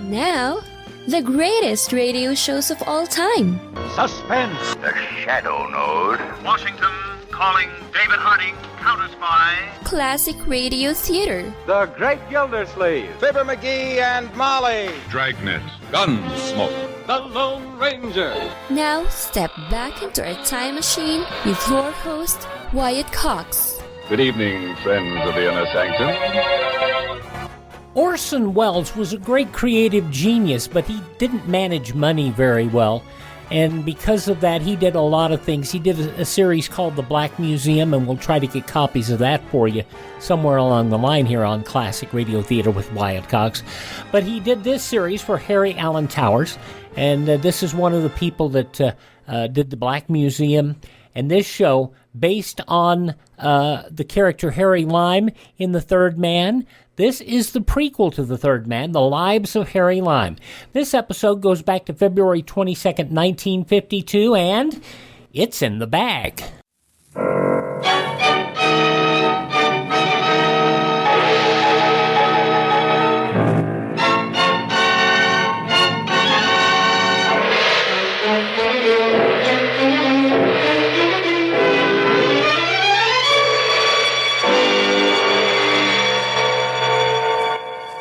Now, the greatest radio shows of all time. Suspense. The Shadow Node. Washington calling David Harding, counter-spy. Classic radio theater. The Great Gildersleeve. Fibber McGee and Molly. Dragnet. Gunsmoke. The Lone Ranger. Now, step back into our time machine with your host, Wyatt Cox. Good evening, friends of the Inner Sanctum. Orson Welles was a great creative genius, but he didn't manage money very well. And because of that, he did a lot of things. He did a series called The Black Museum, and we'll try to get copies of that for you somewhere along the line here on Classic Radio Theater with Wyatt Cox. But he did this series for Harry Alan Towers, and this is one of the people that did The Black Museum. And this show, based on the character Harry Lime in The Third Man, this is the prequel to The Third Man, The Lives of Harry Lime. This episode goes back to February 22nd, 1952, and it's in the bag.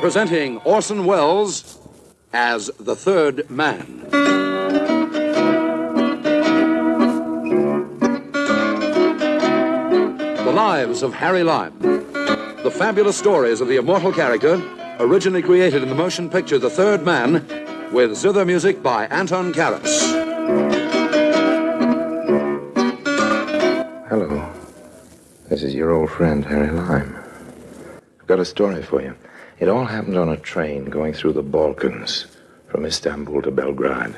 Presenting Orson Welles as The Third Man. The Lives of Harry Lime. The fabulous stories of the immortal character, originally created in the motion picture The Third Man, with zither music by Anton Karas. Hello. This is your old friend, Harry Lime. I've got a story for you. It all happened on a train going through the Balkans, from Istanbul to Belgrade.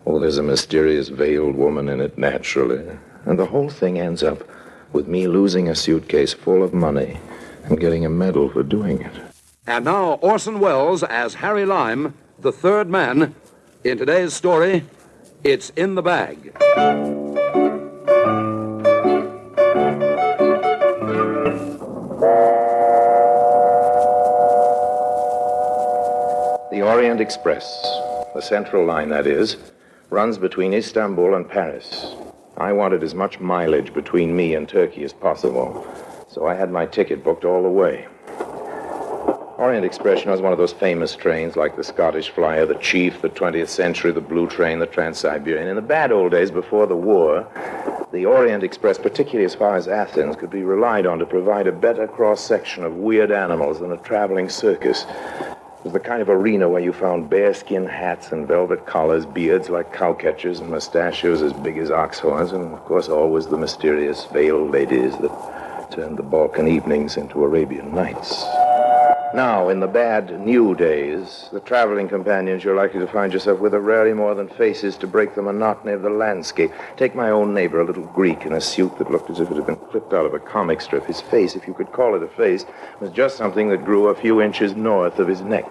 Oh, there's a mysterious veiled woman in it, naturally. And the whole thing ends up with me losing a suitcase full of money and getting a medal for doing it. And now Orson Welles as Harry Lime, The Third Man. In today's story, It's in the Bag. The Orient Express, the central line that is, runs between Istanbul and Paris. I wanted as much mileage between me and Turkey as possible, so I had my ticket booked all the way. Orient Express, is one of those famous trains like the Scottish Flyer, the Chief, the 20th Century, the Blue Train, the Trans-Siberian. In the bad old days before the war, the Orient Express, particularly as far as Athens, could be relied on to provide a better cross-section of weird animals than a traveling circus. It was the kind of arena where you found bearskin hats and velvet collars, beards like cowcatchers, and mustachios as big as ox horns, and, of course, always the mysterious veiled ladies that turned the Balkan evenings into Arabian Nights. Now, in the bad new days, the traveling companions you're likely to find yourself with are rarely more than faces to break the monotony of the landscape. Take my own neighbor, a little Greek in a suit that looked as if it had been clipped out of a comic strip. His face, if you could call it a face, was just something that grew a few inches north of his neck.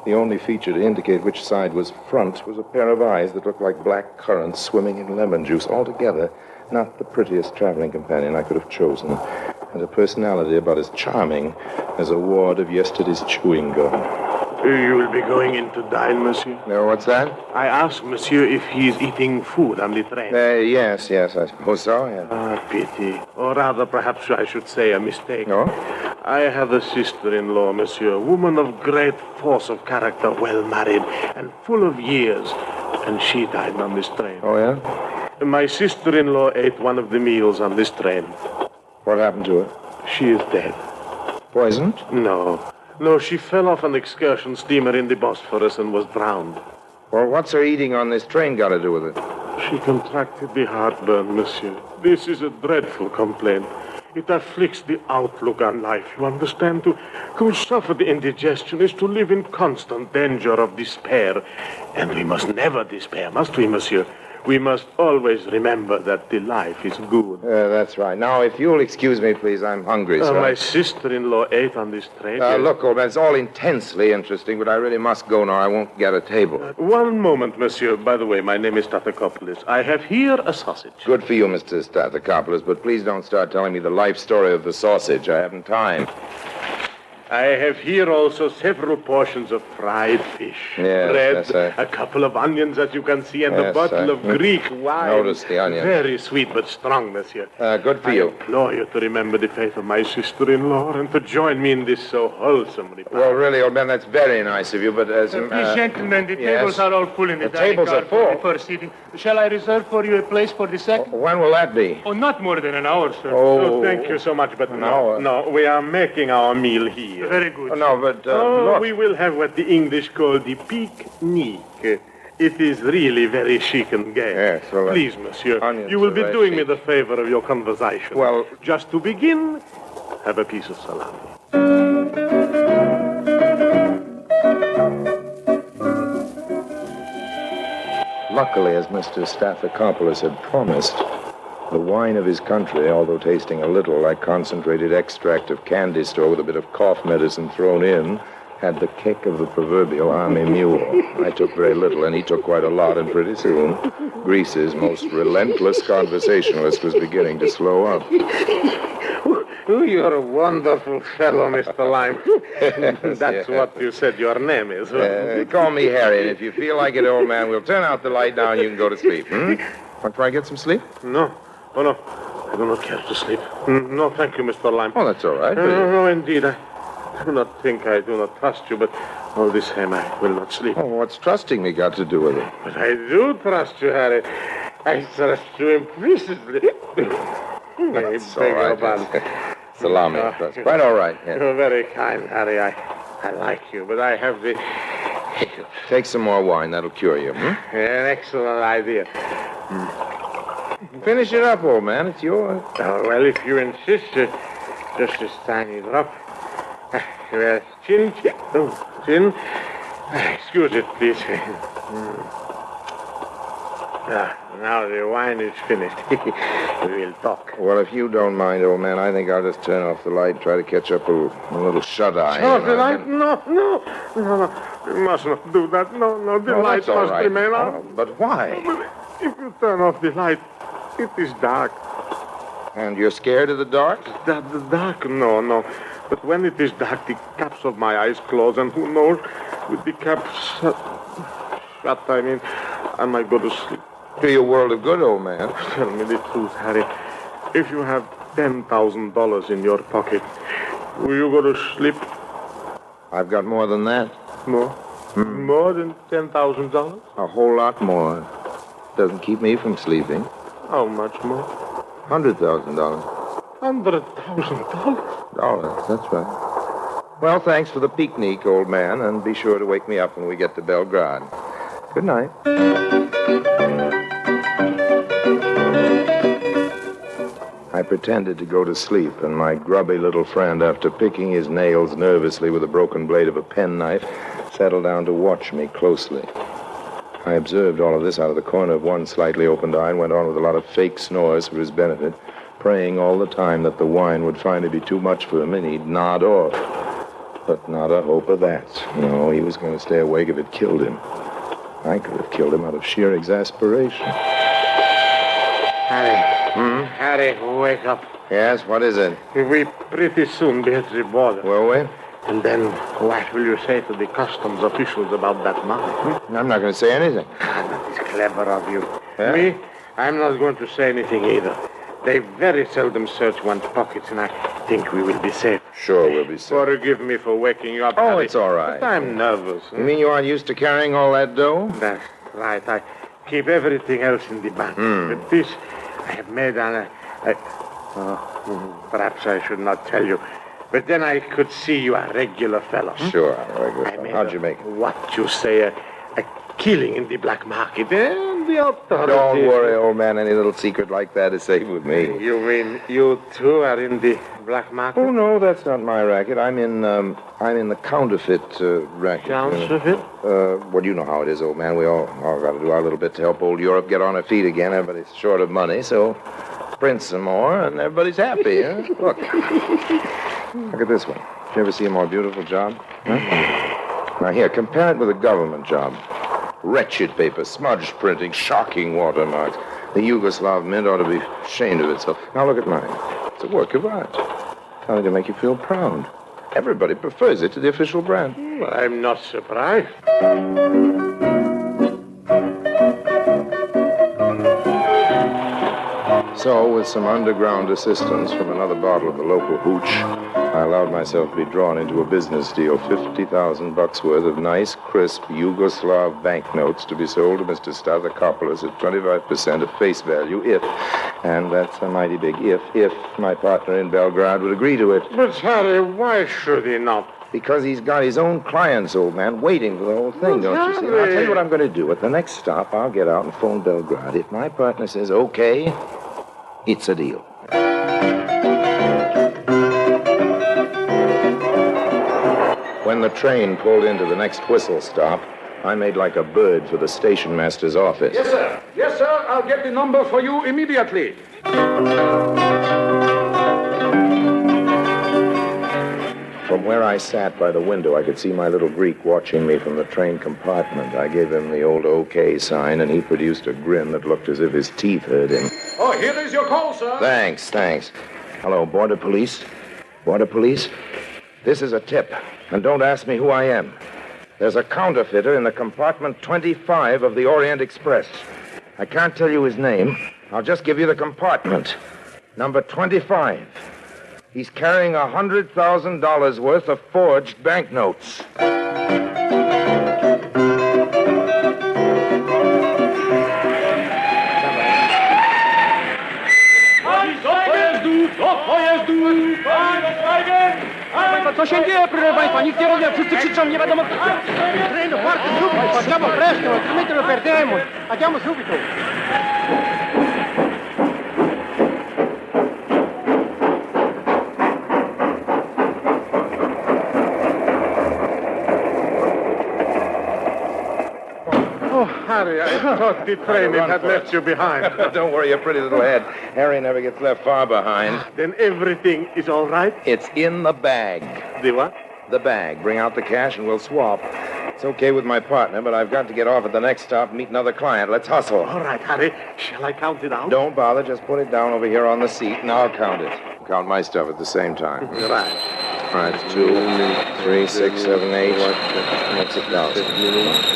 The only feature to indicate which side was front was a pair of eyes that looked like black currants swimming in lemon juice. Altogether, not the prettiest traveling companion I could have chosen, and a personality about as charming as a wad of yesterday's chewing gum. You will be going in to dine, monsieur? No, what's that? I asked monsieur if he is eating food on the train. Yes, I suppose so, yeah. Ah, pity. Or rather, perhaps I should say a mistake. No? I have a sister-in-law, monsieur, a woman of great force of character, well married, and full of years. And she died on this train. Oh, yeah? My sister-in-law ate one of the meals on this train. What happened to her? She is dead. Poisoned? No, she fell off an excursion steamer in the Bosphorus and was drowned. Well, what's her eating on this train got to do with it? She contracted the heartburn, monsieur. This is a dreadful complaint. It afflicts the outlook on life, you understand? To suffer the indigestion is to live in constant danger of despair. And we must never despair, must we, monsieur? We must always remember that the life is good. That's right. Now, if you'll excuse me, please, I'm hungry, sir. My sister-in-law ate on this train. Look, old man, it's all intensely interesting, but I really must go now. I won't get a table. One moment, monsieur. By the way, my name is Stathopoulos. I have here a sausage. Good for you, Mr. Stathopoulos, but please don't start telling me the life story of the sausage. I haven't time. I have here also several portions of fried fish, Yes, bread, yes, sir. a couple of onions, as you can see, and a Yes, bottle sir. of Greek wine. Notice the onions. Very sweet but strong, monsieur. Good for I you. implore you to remember the faith of my sister-in-law and to join me in this so wholesome repast. Well, really, old man, that's very nice of you, but as... Please, gentlemen, the yes. tables are all full in the, The dining tables car are full. for the first seating. Shall I reserve for you a place for the second? When will that be? Oh, not more than an hour, sir. Oh, thank you so much, but No, no, we are making our meal here. Very good. No, but... Oh, look. we will have what the English call the pique-nique. It is really very chic and gay. Yes, well, Please, monsieur, onions you will are be very doing me chic. the favor of your conversation. Well- just to begin, have a piece of salami. Luckily, as Mr. Stathopoulos had promised, the wine of his country, although tasting a little like concentrated extract of candy store with a bit of cough medicine thrown in, had the kick of the proverbial army mule. I took very little, and he took quite a lot, and pretty soon, Greece's most relentless conversationalist was beginning to slow up. Oh, you're a wonderful fellow, Mr. Lime. That's Yeah. what you said your name is. Call me Harry, and if you feel like it, old man, we'll turn out the light now and you can go to sleep. Want to try and get some sleep? No. Oh, no. I do not care to sleep. No, thank you, Mr. Lime. Oh, that's all right. No, indeed. I do not think I do not trust you, but all the same, I will not sleep. Oh, what's trusting me got to do with it? But I do trust you, Harry. I trust you implicitly. That's all right. Salami. That's quite all right. Yeah. You're very kind, Harry. I like you, but I have the... Take some more wine. That'll cure you. An excellent idea. Finish it up, old man. It's yours. Oh, well, if you insist, just this tiny drop. Well, chin. Oh, chin. Excuse it, please. Now the wine is finished. We will talk. Well, if you don't mind, old man, I think I'll just turn off the light and try to catch up a little shut-eye. Oh, the light? No. You must not do that. No, the light that's all must right. remain on. Oh, but why? If you turn off the light, it is dark. And you're scared of the dark? The dark? No. But when it is dark, the caps of my eyes close, and who knows, with the caps shut, I might go to sleep. Do you a world of good, old man. Tell me the truth, Harry. If you have $10,000 in your pocket, will you go to sleep? I've got more than that. More? More than $10,000? A whole lot more. Doesn't keep me from sleeping. How much more? $100,000. $100,000? Dollars, that's right. Well, thanks for the picnic, old man, and be sure to wake me up when we get to Belgrade. Good night. I pretended to go to sleep, and my grubby little friend, after picking his nails nervously with the broken blade of a penknife, settled down to watch me closely. I observed all of this out of the corner of one slightly opened eye and went on with a lot of fake snores for his benefit, praying all the time that the wine would finally be too much for him and he'd nod off. But not a hope of that. No, he was going to stay awake if it killed him. I could have killed him out of sheer exasperation. Harry, wake up. Yes, what is it? We pretty soon be at the border. Will we? And then what will you say to the customs officials about that money? I'm not going to say anything. That is clever of you. Yeah? Me, I'm not going to say anything either. They very seldom search one's pockets, and I think we will be safe. Sure, we'll be safe. Forgive me for waking you up, Oh, Harry. it's all right. But I'm nervous. You mean you aren't used to carrying all that dough? That's right. I keep everything else in the bank. But this, I have made on perhaps I should not tell you. But then I could see you a regular fellow. Sure. I made How'd you make it? What you say, a killing in the black market. And the authorities... Don't worry, old man. Any little secret like that is safe with me. You mean you too are in the black market? Oh, no, that's not my racket. I'm in the counterfeit racket. Counterfeit? Well, you know how it is, old man. We all got to do our little bit to help old Europe get on her feet again. Everybody's short of money, so print some more, and everybody's happy, huh? Look at this one. Did you ever see a more beautiful job? Huh? Now, here, compare it with a government job. Wretched paper, smudged printing, shocking watermarks. The Yugoslav Mint ought to be ashamed of itself. Now, look at mine. It's a work of art. Trying to make you feel proud. Everybody prefers it to the official brand. I'm not surprised. So, with some underground assistance from another bottle of the local hooch, I allowed myself to be drawn into a business deal, $50,000 worth of nice, crisp Yugoslav banknotes to be sold to Mr. Stathakopoulos at 25% of face value if, and that's a mighty big if my partner in Belgrade would agree to it. But, Harry, why should he not? Because he's got his own clients, old man, waiting for the whole thing, don't you see? And I'll tell you what I'm going to do. At the next stop, I'll get out and phone Belgrade. If my partner says okay, it's a deal. When the train pulled into the next whistle stop, I made like a bird for the station master's office. Yes, sir. Yes, sir. I'll get the number for you immediately. From where I sat by the window, I could see my little Greek watching me from the train compartment. I gave him the old OK sign, and he produced a grin that looked as if his teeth hurt him. Oh, here is your call, sir. Thanks. Hello, Border Police? Border Police? This is a tip, and don't ask me who I am. There's a counterfeiter in the compartment 25 of the Orient Express. I can't tell you his name. I'll just give you the compartment. Number 25. He's carrying $100,000 worth of forged banknotes. Co się dzieje, proszę państwa? Nikt nie rozumie, wszyscy krzyczą, nie wiadomo... Treno, guarda, subito, facciamo presto, altrimenti lo perdiamo. Andiamo subito. Harry, I thought the train had left you behind. Don't worry your pretty little head. Harry never gets left far behind. Then everything is all right? It's in the bag. The what? The bag. Bring out the cash and we'll swap. It's okay with my partner, but I've got to get off at the next stop and meet another client. Let's hustle. All right, Harry. Shall I count it out? Don't bother. Just put it down over here on the seat and I'll count it. Count my stuff at the same time. Right. All right, 2, 3, 6, 7, 8. That's $1,000.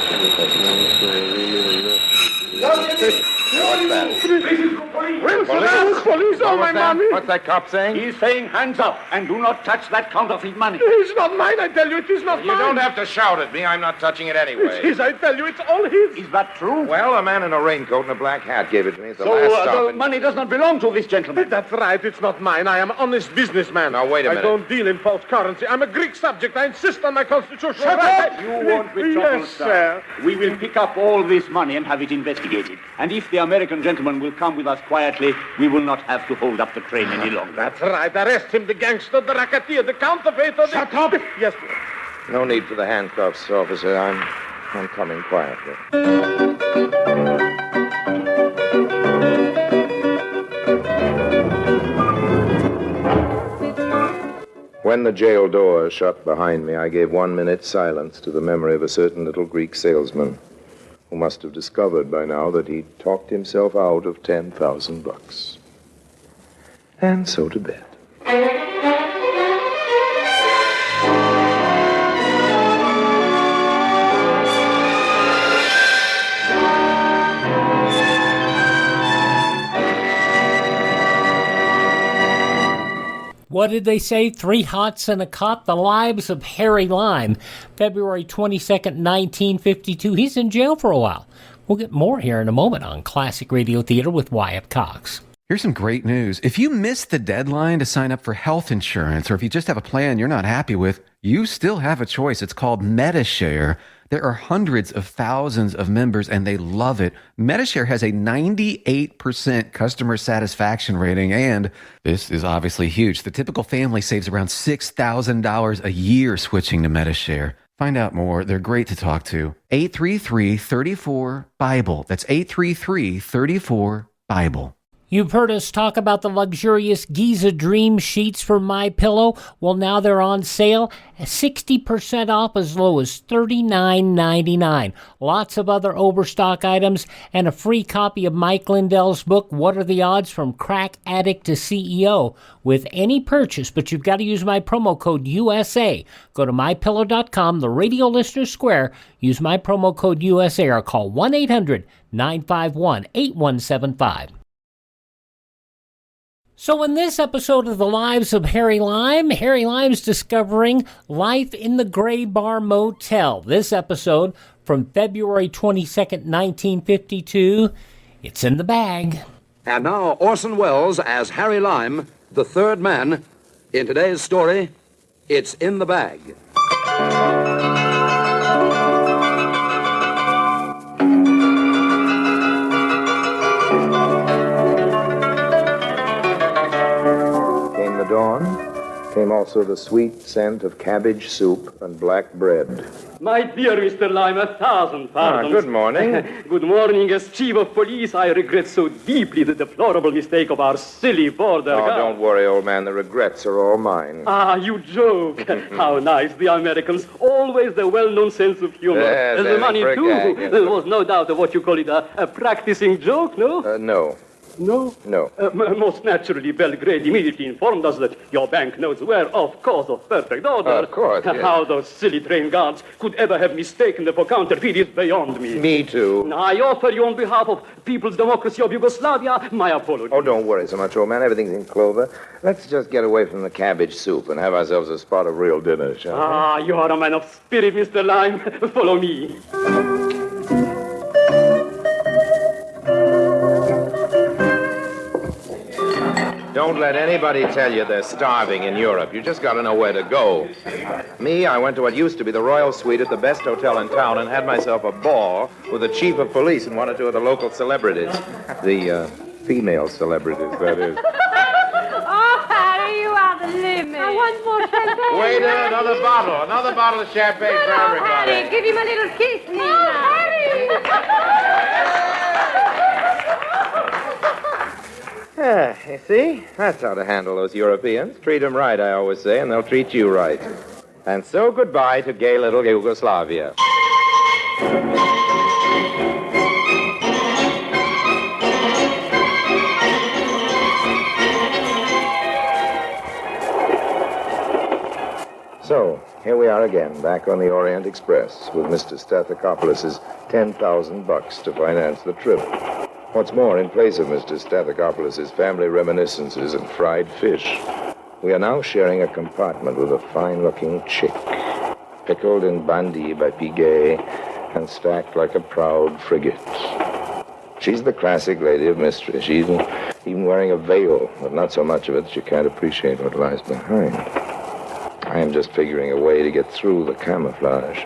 What's that? Police on my money. What's that cop saying? He's saying hands up and do not touch that counterfeit money. It's not mine, I tell you. It is not You mine. don't have to shout at me. I'm not touching it anyway. It's his, I tell you. It's all his. Is that true? Well, a man in a raincoat and a black hat gave it to me at the So last stop. the money does not belong to this gentleman. That's right. It's not mine. I am an honest businessman. Now, wait a minute. I don't deal in false currency. I'm a Greek subject. I insist on my constitutional Shut right. up! You won't be troubled, Yes, sir. We will pick up all this money and have it investigated. And if the American gentleman will come with us quietly, we will not have to hold up the train any longer. That's right. Arrest him, the gangster, the racketeer, the counterfeiter. Shut up! Yes, sir. No need for the handcuffs, officer. I'm coming quietly. When the jail door shut behind me, I gave 1 minute's silence to the memory of a certain little Greek salesman who must have discovered by now that he'd talked himself out of $10,000. And so to bed. What did they say? 3 hots and a cot? The Lives of Harry Lime. February 22nd, 1952. He's in jail for a while. We'll get more here in a moment on Classic Radio Theater with Wyatt Cox. Here's some great news. If you missed the deadline to sign up for health insurance, or if you just have a plan you're not happy with, you still have a choice. It's called MediShare. There are hundreds of thousands of members, and they love it. MediShare has a 98% customer satisfaction rating, and this is obviously huge. The typical family saves around $6,000 a year switching to MediShare. Find out more. They're great to talk to. 833-34-BIBLE. That's 833-34-BIBLE. You've heard us talk about the luxurious Giza Dream sheets from MyPillow. Well, now they're on sale, 60% off, as low as $39.99. Lots of other overstock items and a free copy of Mike Lindell's book, What Are the Odds from Crack Addict to CEO, with any purchase, but you've got to use my promo code USA. Go to MyPillow.com, the Radio Listener Square, use my promo code USA, or call 1-800-951-8175. So in this episode of The Lives of Harry Lime's discovering life in the Gray Bar Motel. This episode from February 22nd, 1952. It's in the bag. And now Orson Welles as Harry Lime, the third man. In today's story, It's in the Bag. Dawn came also the sweet scent of cabbage soup and black bread. My dear Mr. Lime, 1,000 pardons. Good morning. Good morning. As chief of police, I regret so deeply the deplorable mistake of our silly border guard. Don't worry, old man. The regrets are all mine. Ah, you joke. How nice. The Americans, always the well-known sense of humor. Yes, The money, for a too. gag, yes. There was no doubt of what you call it, a practicing joke, no? No. No? No. Most naturally, Belgrade immediately informed us that your banknotes were, of course, of perfect order. Of course, yes. How those silly train guards could ever have mistaken them for counterfeit is beyond me. Me too. I offer you on behalf of People's Democracy of Yugoslavia my apology. Oh, don't worry so much, old man. Everything's in clover. Let's just get away from the cabbage soup and have ourselves a spot of real dinner, shall we? Ah, you are a man of spirit, Mr. Lime. Follow me. Don't let anybody tell you they're starving in Europe. You just got to know where to go. Me, I went to what used to be the Royal Suite at the best hotel in town and had myself a ball with the chief of police and one or two of the local celebrities. The female celebrities, that is. Oh, Harry, you are the limit. I want more champagne. Waiter, another bottle of champagne for everybody. Harry, give him a little kiss, Nina. Oh, Harry! Yeah, you see? That's how to handle those Europeans. Treat them right, I always say, and they'll treat you right. And so goodbye to gay little Yugoslavia. So, here we are again, back on the Orient Express with Mr. Stathopoulos' $10,000 to finance the trip. What's more, in place of Mr. Stathopoulos' family reminiscences and fried fish, we are now sharing a compartment with a fine-looking chick, pickled in bandy by Piguet and stacked like a proud frigate. She's the classic lady of mystery. She's even wearing a veil, but not so much of it that you can't appreciate what lies behind. I am just figuring a way to get through the camouflage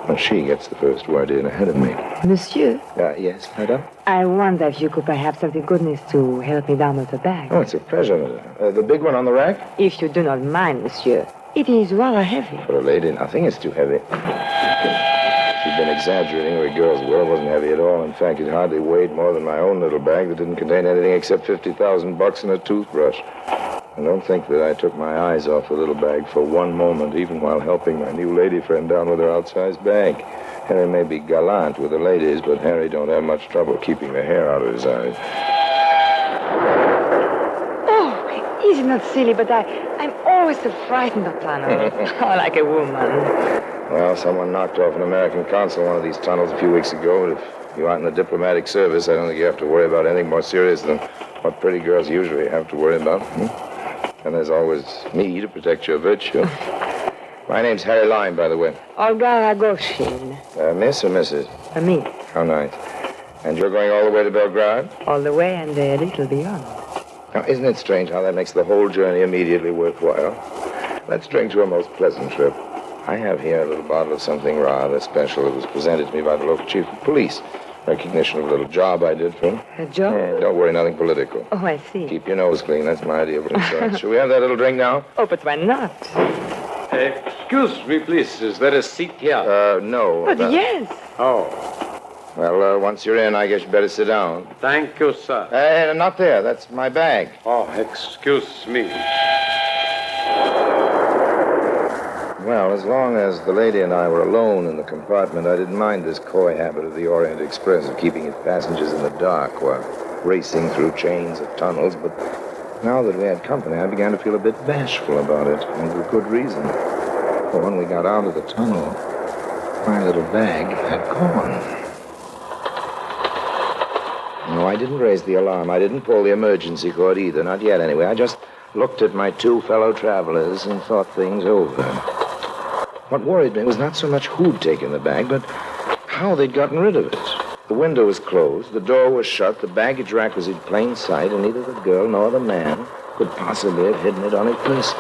when she gets the first word in ahead of me. Monsieur? Yes, madame? I wonder if you could perhaps have the goodness to help me down with the bag. Oh, it's a pleasure, madame. The big one on the rack? If you do not mind, monsieur. It is rather heavy. For a lady, nothing is too heavy. She'd been exaggerating the way girls were. It wasn't heavy at all. In fact, it hardly weighed more than my own little bag that didn't contain anything except $50,000 and a toothbrush. And don't think that I took my eyes off the little bag for one moment, even while helping my new lady friend down with her outsized bag. Harry may be gallant with the ladies, but Harry don't have much trouble keeping the hair out of his eyes. Oh, isn't that silly, but I'm always so frightened of tunnels. Oh, like a woman. Well, someone knocked off an American consul in one of these tunnels a few weeks ago, but if you aren't in the diplomatic service, I don't think you have to worry about anything more serious than what pretty girls usually have to worry about. And there's always me to protect your virtue. My name's Harry Lime, by the way. Olga Ragoshin. Miss or Mrs.? Me. How nice. And you're going all the way to Belgrade? All the way and a little beyond. Now, isn't it strange how that makes the whole journey immediately worthwhile? Let's drink to a most pleasant trip. I have here a little bottle of something rather special that was presented to me by the local chief of police. Recognition of a little job I did for him. A job? Don't worry, nothing political. Oh, I see. Keep your nose clean. That's my idea of insurance. Shall we have that little drink now? Oh, but why not? Excuse me, please. Is there a seat here? No. But yes. Oh. Well, once you're in, I guess you better sit down. Thank you, sir. Hey, not there. That's my bag. Oh, excuse me. Well, as long as the lady and I were alone in the compartment, I didn't mind this coy habit of the Orient Express of keeping its passengers in the dark while racing through chains of tunnels. But now that we had company, I began to feel a bit bashful about it, and for good reason. For when we got out of the tunnel, my little bag had gone. No, I didn't raise the alarm. I didn't pull the emergency cord either. Not yet, anyway. I just looked at my two fellow travelers and thought things over. What worried me was not so much who'd taken the bag, but how they'd gotten rid of it. The window was closed, the door was shut, the baggage rack was in plain sight, and neither the girl nor the man could possibly have hidden it on his person.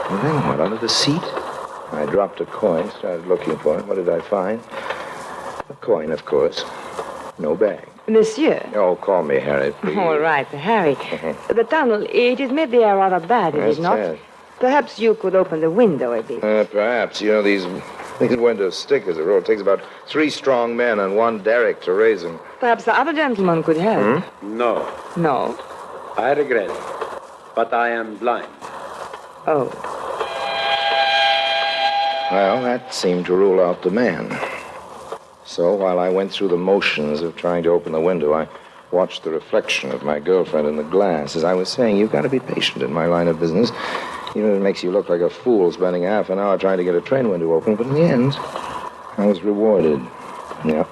And then what, under the seat? I dropped a coin, started looking for it. What did I find? A coin, of course. No bag. Monsieur. Oh, call me Harry, please. All right, Harry. The tunnel, it has made the air rather bad, is it not? Yes. Perhaps you could open the window a bit. Perhaps. You know, these window stickers are all. It takes about 3 strong men and 1 derrick to raise them. Perhaps the other gentleman could help. No. No? I regret, but I am blind. Oh. Well, that seemed to rule out the man. So while I went through the motions of trying to open the window, I watched the reflection of my girlfriend in the glass. As I was saying, you've got to be patient in my line of business. Even if it makes you look like a fool spending half an hour trying to get a train window open. But in the end, I was rewarded. Yeah.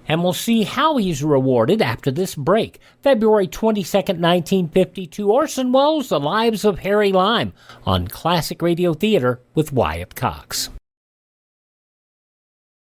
And we'll see how he's rewarded after this break. February 22nd, 1952, Orson Welles, The Lives of Harry Lime, on Classic Radio Theater with Wyatt Cox.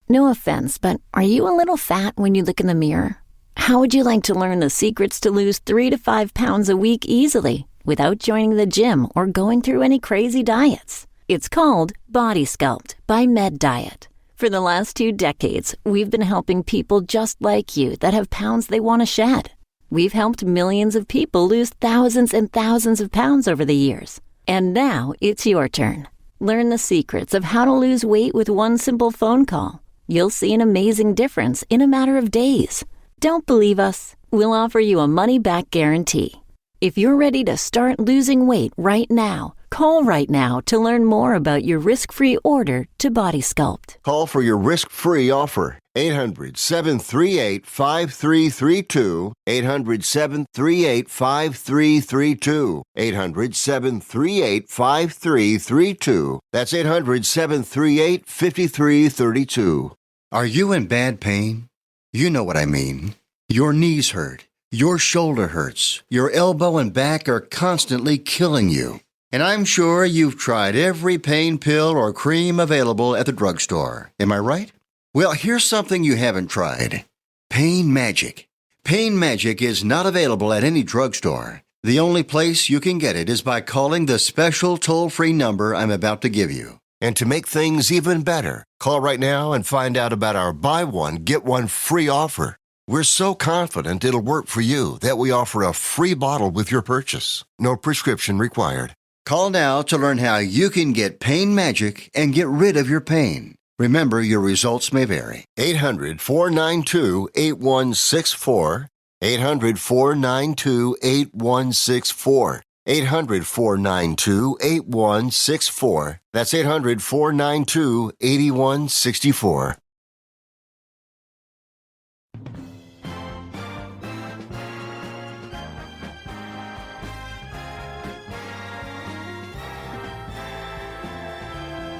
No offense, but are you a little fat when you look in the mirror? How would you like to learn the secrets to lose 3 to 5 pounds a week easily without joining the gym or going through any crazy diets? It's called Body Sculpt by Med Diet. For the last 2 decades, we've been helping people just like you that have pounds they want to shed. We've helped millions of people lose thousands and thousands of pounds over the years. And now it's your turn. Learn the secrets of how to lose weight with one simple phone call. You'll see an amazing difference in a matter of days. Don't believe us? We'll offer you a money-back guarantee. If you're ready to start losing weight right now, call right now to learn more about your risk-free order to Body Sculpt. Call for your risk-free offer. 800-738-5332. 800-738-5332. 800-738-5332. That's 800-738-5332. Are you in bad pain? You know what I mean. Your knees hurt. Your shoulder hurts. Your elbow and back are constantly killing you. And I'm sure you've tried every pain pill or cream available at the drugstore. Am I right? Well, here's something you haven't tried. Pain Magic. Pain Magic is not available at any drugstore. The only place you can get it is by calling the special toll-free number I'm about to give you. And to make things even better, call right now and find out about our buy one, get one free offer. We're so confident it'll work for you that we offer a free bottle with your purchase. No prescription required. Call now to learn how you can get Pain Magic and get rid of your pain. Remember, your results may vary. 800-492-8164. 800-492-8164. 800-492-8164. That's 800-492-8164.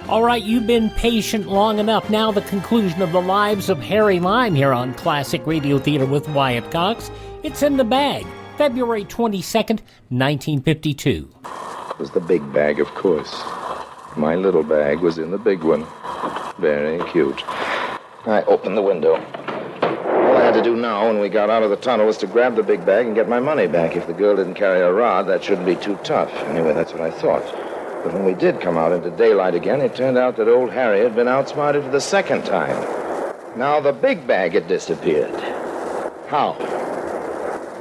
All right, you've been patient long enough. Now the conclusion of The Lives of Harry Lime here on Classic Radio Theater with Wyatt Cox. It's in the bag, February 22nd, 1952. It was the big bag, of course. My little bag was in the big one. Very cute. I opened the window. All I had to do now when we got out of the tunnel was to grab the big bag and get my money back. If the girl didn't carry a rod, that shouldn't be too tough. Anyway, that's what I thought. But when we did come out into daylight again, it turned out that old Harry had been outsmarted for the second time. Now the big bag had disappeared. How?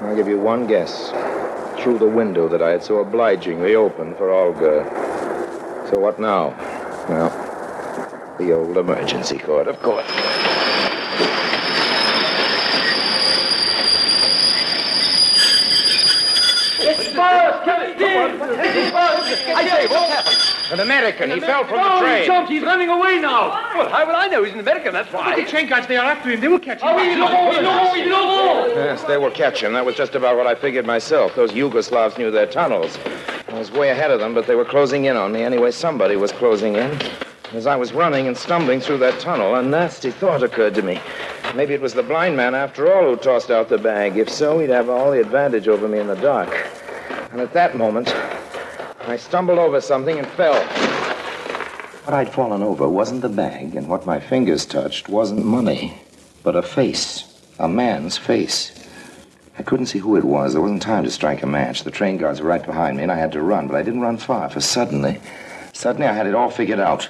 I'll give you one guess. Through the window that I had so obligingly opened for Olga. So what now? Well, the old emergency cord, of course. I say, what happened? An American. He fell from the Oh, train. he jumped. He's running away now. Well, how will I know? He's an American, that's why. The train guards, they are after him. They will catch him. Yes, they will catch him. That was just about what I figured myself. Those Yugoslavs knew their tunnels. I was way ahead of them, but they were closing in on me. Anyway, somebody was closing in. As I was running and stumbling through that tunnel, a nasty thought occurred to me. Maybe it was the blind man, after all, who tossed out the bag. If so, he'd have all the advantage over me in the dark. And at that moment, I stumbled over something and fell. What I'd fallen over wasn't the bag, and what my fingers touched wasn't money, but a face. A man's face. I couldn't see who it was. There wasn't time to strike a match. The train guards were right behind me, and I had to run, but I didn't run far, for suddenly I had it all figured out.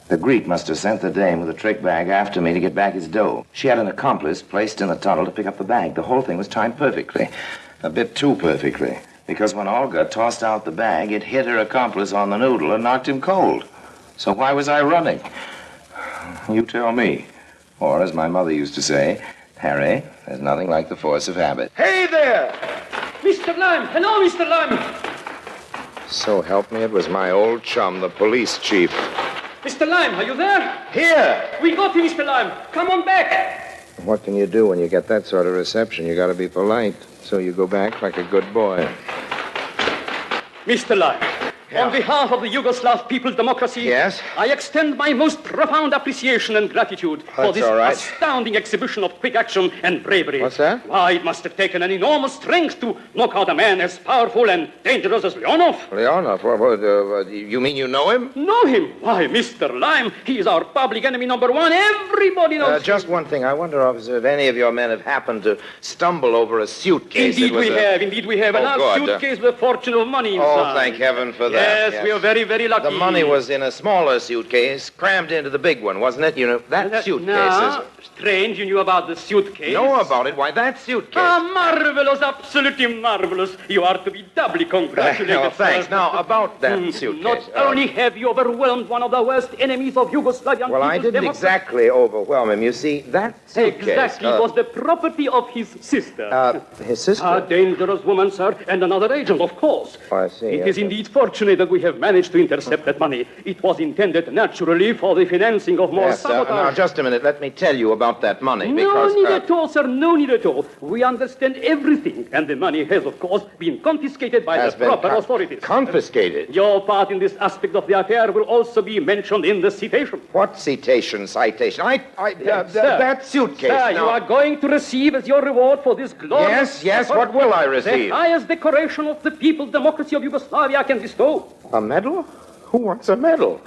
The Greek must have sent the dame with the trick bag after me to get back his dough. She had an accomplice placed in the tunnel to pick up the bag. The whole thing was timed perfectly. A bit too perfectly. Because when Olga tossed out the bag, it hit her accomplice on the noodle and knocked him cold. So why was I running? You tell me. Or, as my mother used to say, Harry, there's nothing like the force of habit. Hey there! Mr. Lime! Hello, Mr. Lime! So help me, it was my old chum, the police chief. Mr. Lime, are you there? Here! We got you, Mr. Lime. Come on back. What can you do when you get that sort of reception? You gotta be polite. So you go back like a good boy. Mr. Lime, on behalf of the Yugoslav People's Democracy, yes? I extend my most profound appreciation and gratitude for this astounding exhibition of quick action and bravery. What's that? Why, it must have taken an enormous strength to knock out a man as powerful and dangerous as Leonov. Leonov? You mean you know him? Know him? Why, Mr. Lime, he is our public enemy number one. Everybody knows Just one thing. I wonder, officer, if any of your men have happened to stumble over a suitcase. Indeed we have. A large suitcase with a fortune of money inside. Oh, thank heaven for that. Yes, we are very, very lucky. The money was in a smaller suitcase, crammed into the big one, wasn't it? You know, that suitcase is... Strange, you knew about the suitcase. Know about it? Why, that suitcase. Marvelous, absolutely marvelous. You are to be doubly congratulated. Thanks. Now, about that suitcase. Not only have you overwhelmed one of the worst enemies of Yugoslavian Well, I didn't exactly overwhelm him. You see, that suitcase... Exactly. It was the property of his sister. His sister? A dangerous woman, sir, and another agent, of course. Oh, I see. It is indeed fortunate that we have managed to intercept that money. It was intended, naturally, for the financing of more sabotage. Now, just a minute. Let me tell you about that money, because... No need at all, sir. No need at all. We understand everything. And the money has, of course, been confiscated by the proper authorities. Confiscated? Your part in this aspect of the affair will also be mentioned in the citation. What citation? That suitcase. Sir, you are going to receive as your reward for this glorious... Yes. What will I receive? The highest decoration of the People's Democracy of Yugoslavia can bestow. A medal? Who wants a medal?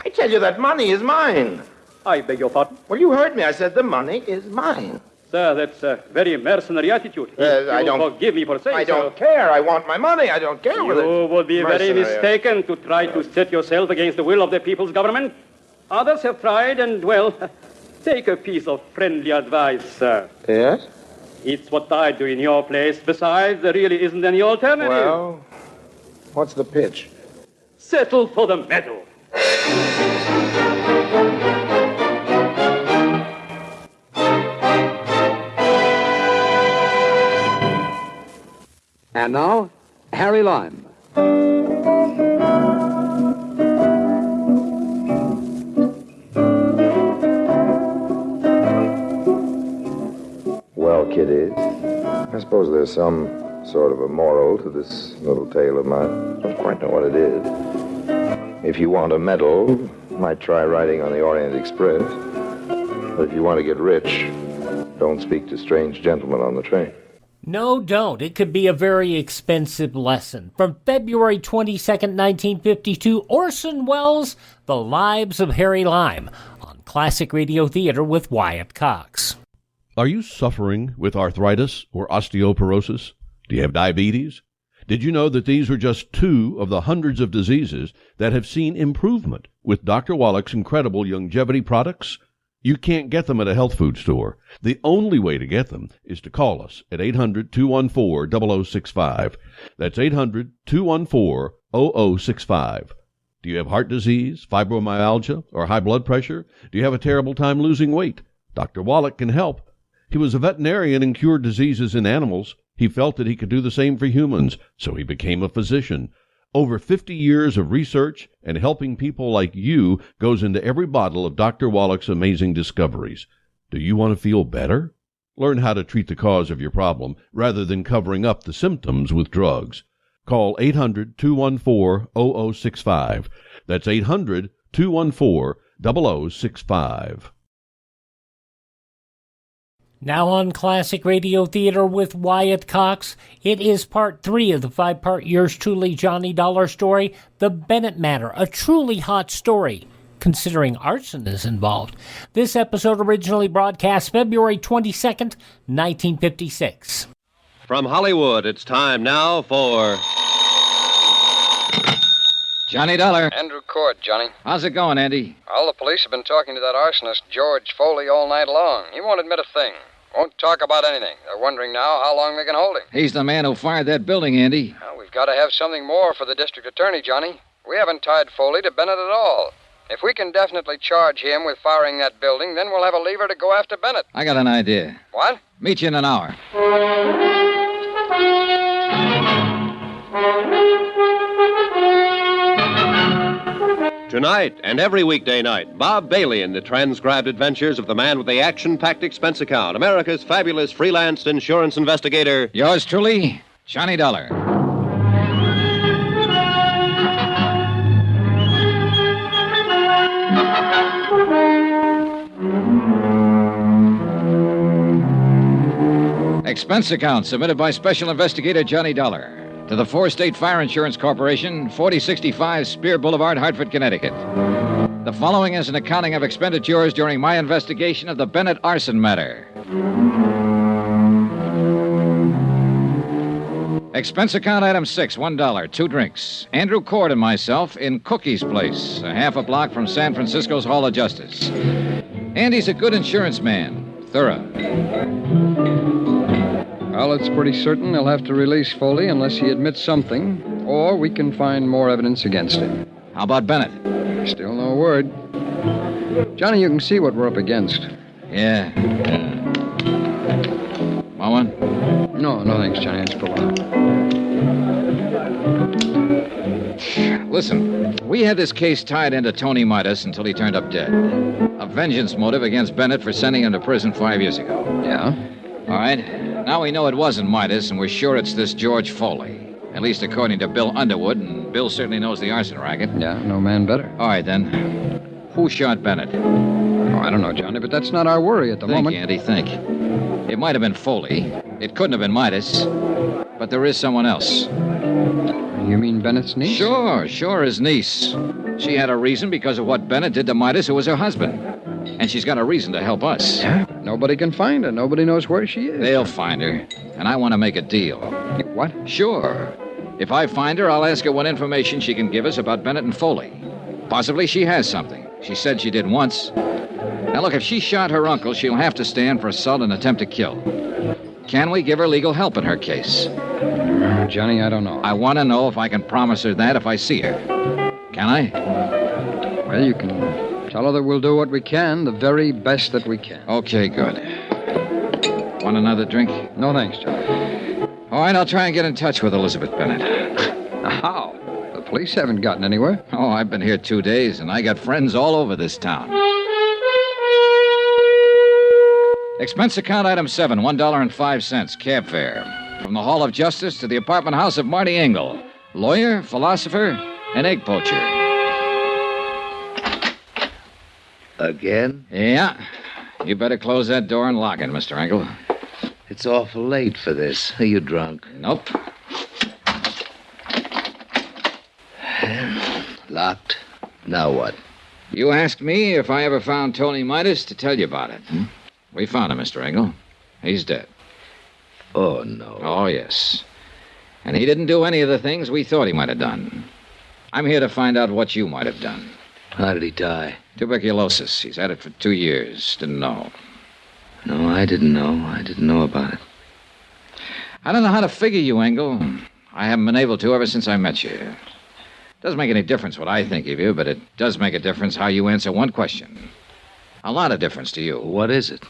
I tell you that money is mine. I beg your pardon? Well, you heard me. I said the money is mine. Sir, that's a very mercenary attitude. I don't... Forgive me for saying so. I don't care. I want my money. I don't care with it. You would be very mistaken to try to set yourself against the will of the people's government. Others have tried and, well, take a piece of friendly advice, sir. Yes? It's what I'd do in your place. Besides, there really isn't any alternative. Well, what's the pitch? Settle for the medal. And now, Harry Lime. Well, kiddies, I suppose there's some sort of a moral to this little tale of mine. I don't quite know what it is. If you want a medal, you might try riding on the Orient Express. But if you want to get rich, don't speak to strange gentlemen on the train. No, don't. It could be a very expensive lesson. From February 22nd, 1952, Orson Welles' The Lives of Harry Lime on Classic Radio Theater with Wyatt Cox. Are you suffering with arthritis or osteoporosis? Do you have diabetes? Did you know that these are just two of the hundreds of diseases that have seen improvement with Dr. Wallach's incredible longevity products? You can't get them at a health food store. The only way to get them is to call us at 800-214-0065. That's 800-214-0065. Do you have heart disease, fibromyalgia, or high blood pressure? Do you have a terrible time losing weight? Dr. Wallach can help. He was a veterinarian and cured diseases in animals. He felt that he could do the same for humans, so he became a physician. Over 50 years of research and helping people like you goes into every bottle of Dr. Wallach's amazing discoveries. Do you want to feel better? Learn how to treat the cause of your problem rather than covering up the symptoms with drugs. Call 800-214-0065. That's 800-214-0065. Now on Classic Radio Theater with Wyatt Cox, it is part 3 of the 5-part Yours Truly Johnny Dollar story, The Bennett Matter, a truly hot story, considering arson is involved. This episode originally broadcast February 22nd, 1956. From Hollywood, it's time now for... Johnny Dollar. Andrew Cord, Johnny. How's it going, Andy? All the police have been talking to that arsonist, George Foley, all night long. He won't admit a thing. Won't talk about anything. They're wondering now how long they can hold him. He's the man who fired that building, Andy. Well, we've got to have something more for the district attorney, Johnny. We haven't tied Foley to Bennett at all. If we can definitely charge him with firing that building, then we'll have a lever to go after Bennett. I got an idea. What? Meet you in an hour. Tonight and every weekday night, Bob Bailey in the transcribed adventures of the man with the action-packed expense account, America's fabulous freelance insurance investigator. Yours truly, Johnny Dollar. Expense account submitted by Special Investigator Johnny Dollar to the 4-State Fire Insurance Corporation, 4065 Spear Boulevard, Hartford, Connecticut. The following is an accounting of expenditures during my investigation of the Bennett arson matter. Expense account item 6, $1, 2 drinks. Andrew Cord and myself in Cookie's Place, a half a block from San Francisco's Hall of Justice. Andy's a good insurance man, thorough. Well, it's pretty certain they'll have to release Foley unless he admits something, or we can find more evidence against him. How about Bennett? Still no word. Johnny, you can see what we're up against. Yeah. Want one? No, thanks, Johnny. It's for a while. Listen, we had this case tied into Tony Midas until he turned up dead. A vengeance motive against Bennett for sending him to prison 5 years ago. Yeah? All right. Now we know it wasn't Midas, and we're sure it's this George Foley. At least according to Bill Underwood, and Bill certainly knows the arson racket. Yeah, no man better. All right, then. Who shot Bennett? Oh, I don't know, Johnny, but that's not our worry at the moment. Andy, think. It might have been Foley. It couldn't have been Midas. But there is someone else. You mean Bennett's niece? Sure, his niece. She had a reason because of what Bennett did to Midas, who was her husband. And she's got a reason to help us. Yeah? Nobody can find her. Nobody knows where she is. They'll find her. And I want to make a deal. What? Sure. If I find her, I'll ask her what information she can give us about Bennett and Foley. Possibly she has something. She said she did once. Now, look, if she shot her uncle, she'll have to stand for assault and attempt to kill. Can we give her legal help in her case? Johnny, I don't know. I want to know if I can promise her that if I see her. Can I? Well, you can tell her that we'll do what we can, the very best that we can. Okay, good. Want another drink? No, thanks, Johnny. All right, I'll try and get in touch with Elizabeth Bennett. How? The police haven't gotten anywhere. Oh, I've been here 2 days, and I got friends all over this town. Expense account item 7, $1.05, cab fare. From the Hall of Justice to the apartment house of Marty Engel, lawyer, philosopher, and egg poacher. Again? Yeah. You better close that door and lock it, Mr. Engel. It's awful late for this. Are you drunk? Nope. Locked. Now what? You asked me if I ever found Tony Midas to tell you about it. We found him, Mr. Engel. He's dead. Oh, no. Oh, yes. And he didn't do any of the things we thought he might have done. I'm here to find out what you might have done. How did he die? Tuberculosis. He's had it for 2 years. Didn't know. No, I didn't know. I didn't know about it. I don't know how to figure you, Engel. I haven't been able to ever since I met you. Doesn't make any difference what I think of you, but it does make a difference how you answer one question. A lot of difference to you. What is it?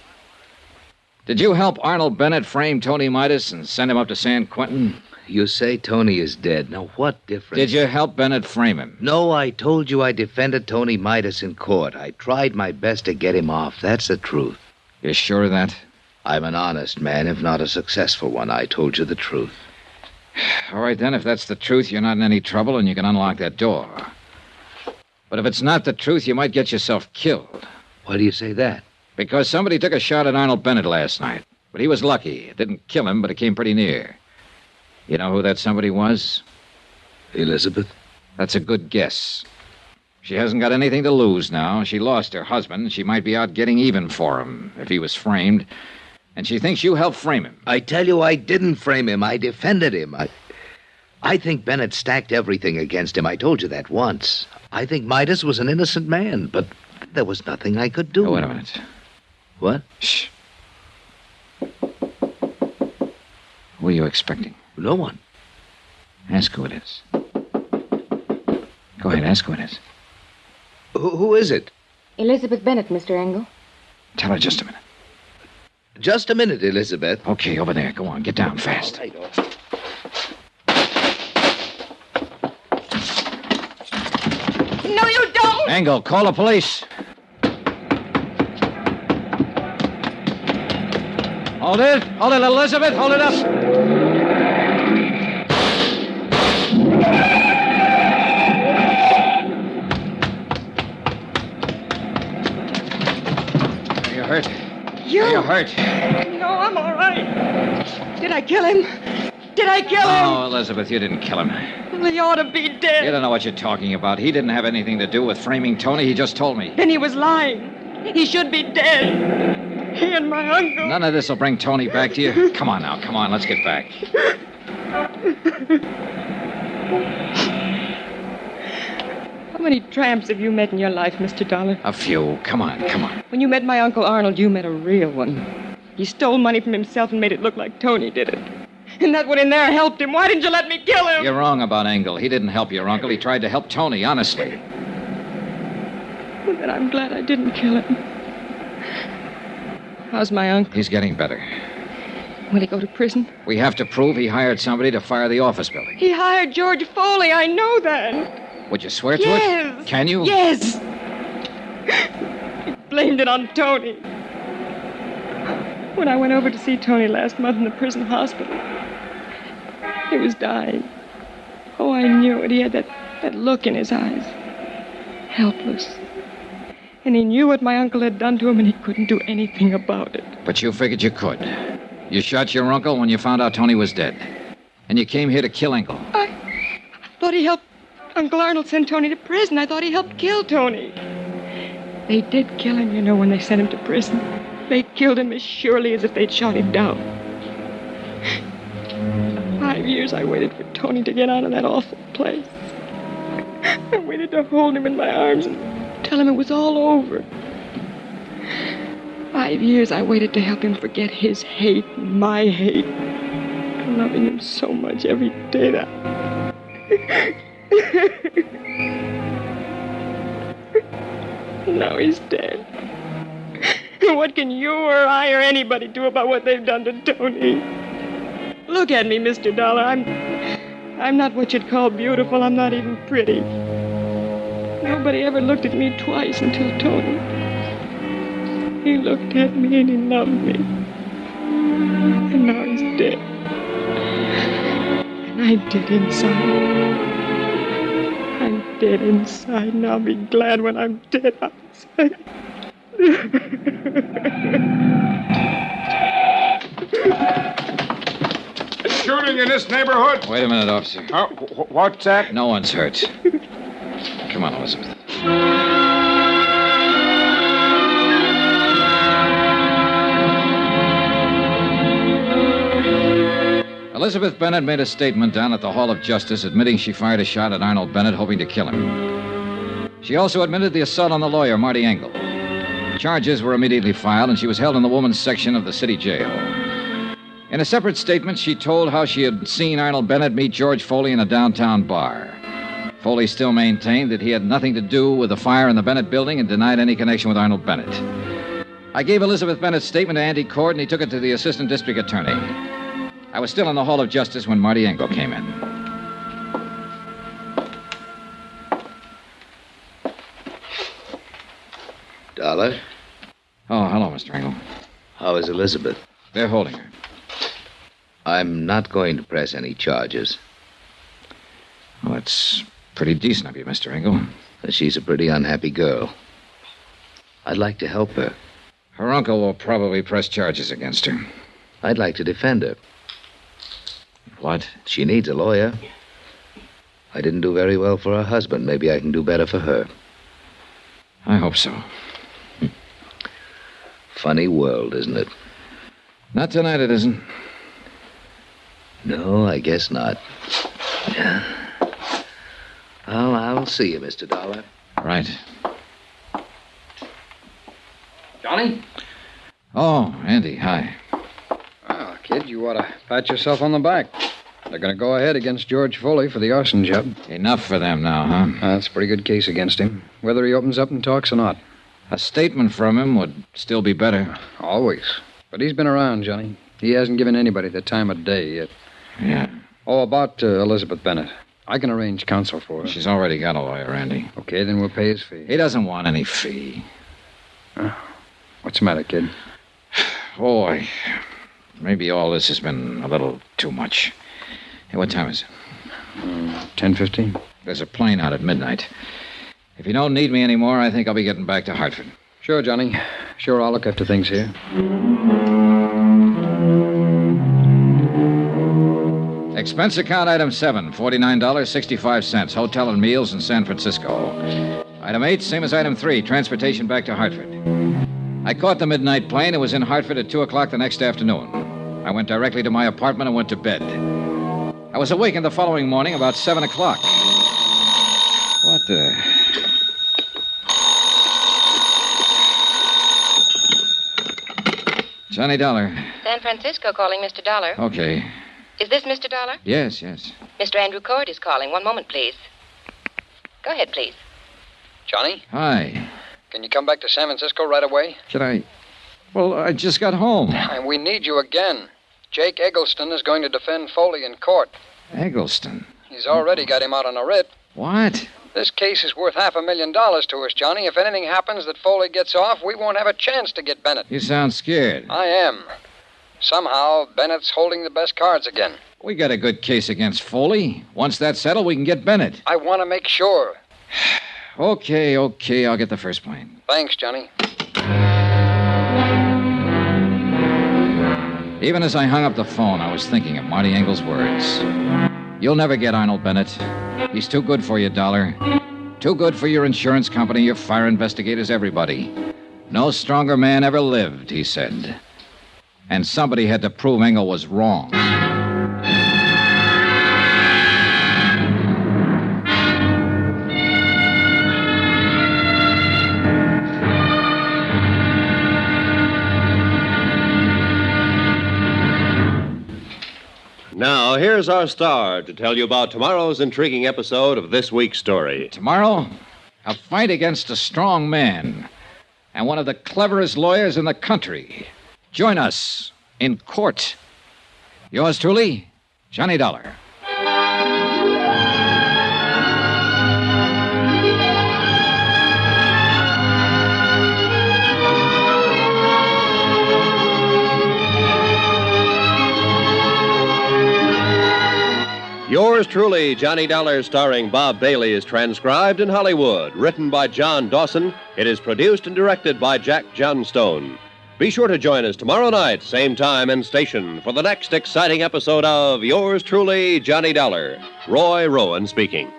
Did you help Arnold Bennett frame Tony Midas and send him up to San Quentin? You say Tony is dead. Now, what difference? Did you help Bennett frame him? No, I told you I defended Tony Midas in court. I tried my best to get him off. That's the truth. You're sure of that? I'm an honest man, if not a successful one. I told you the truth. All right, then, if that's the truth, you're not in any trouble and you can unlock that door. But if it's not the truth, you might get yourself killed. Why do you say that? Because somebody took a shot at Arnold Bennett last night. But he was lucky. It didn't kill him, but it came pretty near. You know who that somebody was? Elizabeth? That's a good guess. She hasn't got anything to lose now. She lost her husband. She might be out getting even for him if he was framed. And she thinks you helped frame him. I tell you, I didn't frame him. I defended him. I think Bennett stacked everything against him. I told you that once. I think Midas was an innocent man, but there was nothing I could do. Oh, wait a minute. What? Shh. Who are you expecting? No one. Ask who it is. Go ahead, ask who it is. Who is it? Elizabeth Bennett, Mr. Engel. Tell her just a minute. Just a minute, Elizabeth. Okay, over there. Go on, get down fast. All right. No, you don't! Engel, call the police. Hold it. Hold it, Elizabeth. Hold it up. Are you hurt? You? Are you hurt? No, I'm all right. Did I kill him? Did I kill him? Oh, Elizabeth, you didn't kill him. Well, he ought to be dead. You don't know what you're talking about. He didn't have anything to do with framing Tony. He just told me. Then he was lying. He should be dead. He and my uncle. None of this will bring Tony back to you. Come on now. Come on. Let's get back. How many tramps have you met in your life, Mr. Dollar? A few. Come on. Come on. When you met my Uncle Arnold, you met a real one. He stole money from himself and made it look like Tony did it. And that one in there helped him. Why didn't you let me kill him? You're wrong about Engel. He didn't help your uncle. He tried to help Tony, honestly. Well, then I'm glad I didn't kill him. How's my uncle? He's getting better. Will he go to prison? We have to prove he hired somebody to fire the office building. He hired George Foley. I know that. Would you swear to Yes. it? Can you? Yes. He blamed it on Tony. When I went over to see Tony last month in the prison hospital, he was dying. Oh, I knew it. He had that look in his eyes. Helpless. And he knew what my uncle had done to him, and he couldn't do anything about it. But you figured you could. You shot your uncle when you found out Tony was dead. And you came here to kill Engel. I thought he helped Uncle Arnold send Tony to prison. I thought he helped kill Tony. They did kill him, you know, when they sent him to prison. They killed him as surely as if they'd shot him down. 5 years I waited for Tony to get out of that awful place. I waited to hold him in my arms and tell him it was all over. 5 years I waited to help him forget his hate and my hate. Loving him so much every day that... Now he's dead. What can you or I or anybody do about what they've done to Tony? Look at me, Mr. Dollar. I'm not what you'd call beautiful. I'm not even pretty. Nobody ever looked at me twice until Tony. He looked at me and he loved me. And now he's dead. And I'm dead inside. I'm dead inside, and I'll be glad when I'm dead outside. Shooting in this neighborhood? Wait a minute, officer. What's that? No one's hurt. Come on, Elizabeth. Elizabeth Bennett made a statement down at the Hall of Justice admitting she fired a shot at Arnold Bennett, hoping to kill him. She also admitted the assault on the lawyer, Marty Engel. Charges were immediately filed, and she was held in the women's section of the city jail. In a separate statement, she told how she had seen Arnold Bennett meet George Foley in a downtown bar. Foley still maintained that he had nothing to do with the fire in the Bennett building and denied any connection with Arnold Bennett. I gave Elizabeth Bennett's statement to Andy Cord, and he took it to the assistant district attorney. I was still in the Hall of Justice when Marty Engel came in. Dollar? Oh, hello, Mr. Engel. How is Elizabeth? They're holding her. I'm not going to press any charges. Well, that's pretty decent of you, Mr. Engel. She's a pretty unhappy girl. I'd like to help her. Her uncle will probably press charges against her. I'd like to defend her. What? She needs a lawyer. I didn't do very well for her husband. Maybe I can do better for her. I hope so. Funny world, isn't it? Not tonight, it isn't. No, I guess not. Yeah. Well, I'll see you, Mr. Dollar. Right. Johnny? Oh, Andy, hi. Well, kid, you ought to pat yourself on the back. They're going to go ahead against George Foley for the arson job. Enough for them now, huh? That's a pretty good case against him, whether he opens up and talks or not. A statement from him would still be better. Always. But he's been around, Johnny. He hasn't given anybody the time of day yet. Yeah. Oh, about Elizabeth Bennett. I can arrange counsel for her. She's already got a lawyer, Andy. Okay, then we'll pay his fee. He doesn't want any fee. What's the matter, kid? Boy, maybe all this has been a little too much. Hey, what time is it? 10:15. There's a plane out at midnight. If you don't need me anymore, I think I'll be getting back to Hartford. Sure, Johnny. Sure, I'll look after things here. Expense account item 7, $49.65. Hotel and meals in San Francisco. Item 8, same as item 3, transportation back to Hartford. I caught the midnight plane and was in Hartford at 2 o'clock the next afternoon. I went directly to my apartment and went to bed. I was awakened the following morning about 7 o'clock. What the... Johnny Dollar. San Francisco calling, Mr. Dollar. Okay. Is this Mr. Dollar? Yes, yes. Mr. Andrew Cord is calling. One moment, please. Go ahead, please. Johnny? Hi. Can you come back to San Francisco right away? Should I... Well, I just got home. And we need you again. Jake Eggleston is going to defend Foley in court. Eggleston? He's already got him out on a writ. What? This case is worth $500,000 to us, Johnny. If anything happens that Foley gets off, we won't have a chance to get Bennett. You sound scared. I am. Somehow, Bennett's holding the best cards again. We got a good case against Foley. Once that's settled, we can get Bennett. I want to make sure. Okay, I'll get the first plane. Thanks, Johnny. Even as I hung up the phone, I was thinking of Marty Engel's words. You'll never get Arnold Bennett. He's too good for you, Dollar. Too good for your insurance company, your fire investigators, everybody. No stronger man ever lived, he said. And somebody had to prove Engel was wrong. Now, here's our star to tell you about tomorrow's intriguing episode of this week's story. Tomorrow, a fight against a strong man and one of the cleverest lawyers in the country. Join us in court. Yours truly, Johnny Dollar. Yours truly, Johnny Dollar, starring Bob Bailey, is transcribed in Hollywood. Written by John Dawson, it is produced and directed by Jack Johnstone. Be sure to join us tomorrow night, same time and station, for the next exciting episode of Yours truly, Johnny Dollar. Roy Rowan speaking.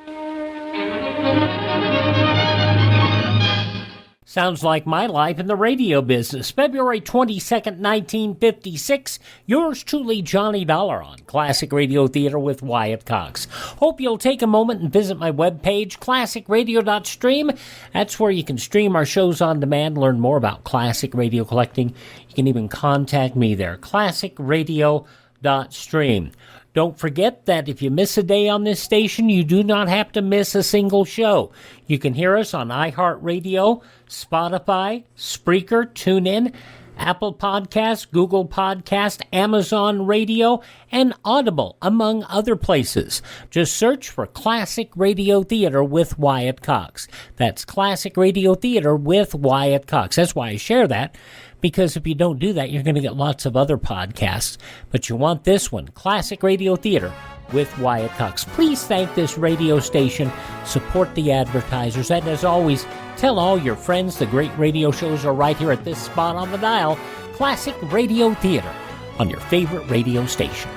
Sounds like my life in the radio business. February 22nd, 1956. Yours truly, Johnny Dollar, on Classic Radio Theater with Wyatt Cox. Hope you'll take a moment and visit my webpage, classicradio.stream. That's where you can stream our shows on demand, learn more about classic radio collecting. You can even contact me there, classicradio.stream. Don't forget that if you miss a day on this station, you do not have to miss a single show. You can hear us on iHeartRadio, Spotify, Spreaker, TuneIn, Apple Podcasts, Google Podcasts, Amazon Radio, and Audible, among other places. Just search for Classic Radio Theater with Wyatt Cox. That's Classic Radio Theater with Wyatt Cox. That's why I share that, because if you don't do that, you're going to get lots of other podcasts. But you want this one, Classic Radio Theater with Wyatt Cox. Please thank this radio station, support the advertisers, and as always, tell all your friends the great radio shows are right here at this spot on the dial, Classic Radio Theater, on your favorite radio station.